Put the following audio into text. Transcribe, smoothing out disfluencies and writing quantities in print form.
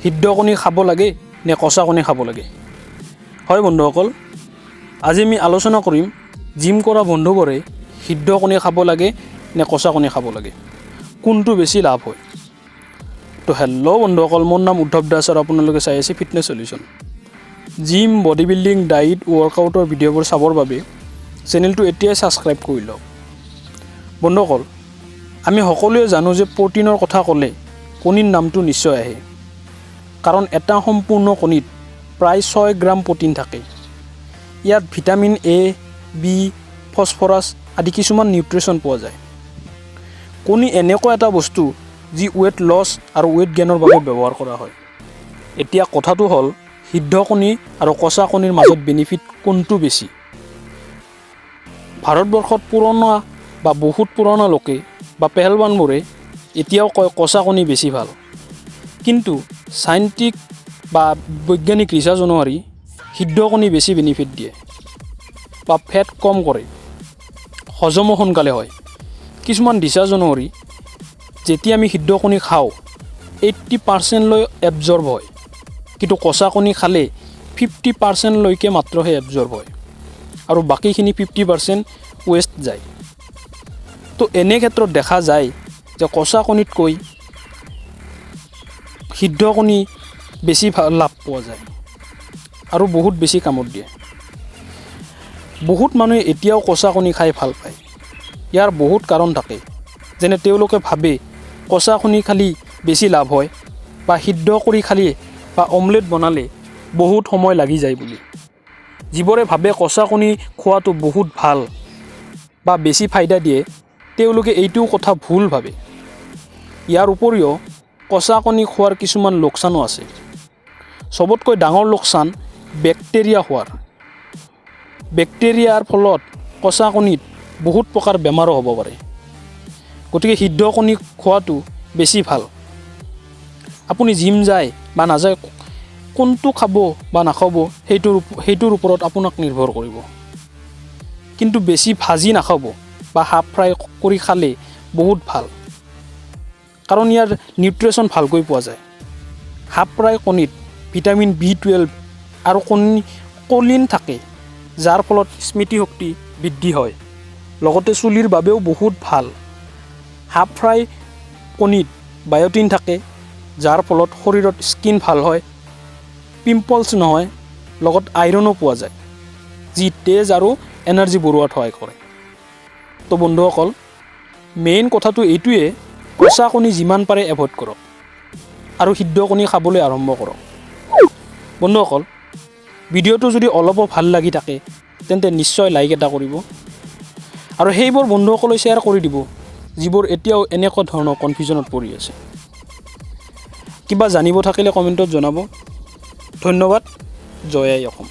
সিদ্ধ কণী খাব লাগে নে কচা কণী খাব লাগে? হয় বন্ধুসকল, আজি আমি আলোচনা কৰিম জিম কৰা বন্ধুবোৰে সিদ্ধ কণী খাব লাগে নে কচা কণী খাব লাগে, কোনটো বেছি লাভ হয়। তো হেল্ল' বন্ধুসকল, মোৰ নাম উদ্ধৱ দাস আৰু আপোনালোকে চাই আছে fitness solution. Gym, body building, diet, ৱৰ্কআউটৰ ভিডিঅ'বোৰ চাবৰ বাবে চেনেলটো এতিয়াই ছাবস্ক্ৰাইব কৰি লওক। বন্ধুসকল, আমি সকলোৱে জানো যে প্ৰটিনৰ কথা ক'লে কণীৰ নামটো নিশ্চয় আহে, কাৰণ এটা সম্পূৰ্ণ কণীত প্ৰায় 6 গ্ৰাম প্ৰটিন থাকে। ইয়াত ভিটামিন এ, বি, ফছফৰাছ আদি কিছুমান নিউট্ৰিশ্যন পোৱা যায়। কণী এনেকুৱা এটা বস্তু যি ৱেট লছ আৰু ৱেট গেইনৰ বাবে ব্যৱহাৰ কৰা হয়। এতিয়া কথাটো হ'ল, সিদ্ধ কণী আৰু কচা কণীৰ মাজত বেনিফিট কোনটো বেছি? ভাৰতবৰ্ষত পুৰণা বা বহুত পুৰণা লোকে বা পেহলৱানবোৰে এতিয়াও কয় কচা কণী বেছি ভাল, কিন্তু চাইণ্টিফিক বা বৈজ্ঞানিক ৰিচাৰ্চ অনুসৰি সিদ্ধ কণী বেছি বেনিফিট দিয়ে বা ফেট কম কৰে, হজমো সোনকালে হয়। কিছুমান ৰিচাৰ্চ অনুসৰি যেতিয়া আমি সিদ্ধ কণী খাওঁ 80% এবজৰ্ব হয়, কিন্তু কচা কণী খালে 50% মাত্ৰহে এবজৰ্ব হয় আৰু বাকীখিনি 50% ৱেষ্ট যায়। তো এনে ক্ষেত্ৰত দেখা যায় যে কচা কণীতকৈ সিদ্ধ কণী বেছি লাভ পোৱা যায় আৰু বহুত বেছি কামত দিয়ে। বহুত মানুহে এতিয়াও কচা কণী খাই ভাল পায়। ইয়াৰ বহুত কাৰণ থাকে, যেনে তেওঁলোকে ভাবে কচা কণী খালি বেছি লাভ হয়, বা সিদ্ধ কৰি খালি বা অমলেট বনালে বহুত সময় লাগি যায় বুলি। যিবোৰে ভাবে কচা কণী খোৱাটো বহুত ভাল বা বেছি ফাইদা দিয়ে, তেওঁলোকে এইটো কথা ভুল ভাবে। ইয়াৰ উপৰিও কচা কণী খোৱাৰ কিছুমান লোকচানো আছে। চবতকৈ ডাঙৰ লোকচান বেক্টেৰিয়া হোৱাৰ। বেক্টেৰিয়াৰ ফলত কচা কণীত বহুত প্ৰকাৰ বেমাৰো হ'ব পাৰে। গতিকে সিদ্ধ কণী খোৱাটো বেছি ভাল। আপুনি জিম যায় বা নাযায়, কোনটো খাব বা নাখাব সেইটোৰ ওপৰত আপোনাক নিৰ্ভৰ কৰিব। কিন্তু বেছি ভাজি নাখাব বা হাফ ফ্ৰাই কৰি খালে বহুত ভাল, কাৰণ ইয়াৰ নিউট্ৰিশ্যন ভালকৈ পোৱা যায়। হাফ ফ্ৰাই কণীত ভিটামিন B12 আৰু কলিন থাকে, যাৰ ফলত স্মৃতিশক্তি বৃদ্ধি হয়, লগতে চুলিৰ বাবেও বহুত ভাল। হাফ ফ্ৰাই কণীত বায়'টিন থাকে, যাৰ ফলত শৰীৰত স্কিন ভাল হয়, পিম্পলছ নহয়, লগত আইৰণো পোৱা যায়, যি তেজ আৰু এনাৰ্জি বঢ়োৱাত সহায় কৰে। তো বন্ধুসকল, মেইন কথাটো এইটোৱে, কচা কণী যিমান পাৰে এভইড কৰক আৰু সিদ্ধ কণী খাবলৈ আৰম্ভ কৰক। বন্ধুসকল, ভিডিঅ'টো যদি অলপো ভাল লাগি থাকে তেন্তে নিশ্চয় লাইক এটা কৰিব আৰু সেইবোৰ বন্ধুসকলৈ শ্বেয়াৰ কৰি দিব যিবোৰ এতিয়াও এনেকুৱা ধৰণৰ কনফিউজনত পৰি আছে। কিবা জানিব থাকিলে কমেণ্টত জনাব। ধন্যবাদ। জয় আই অসম।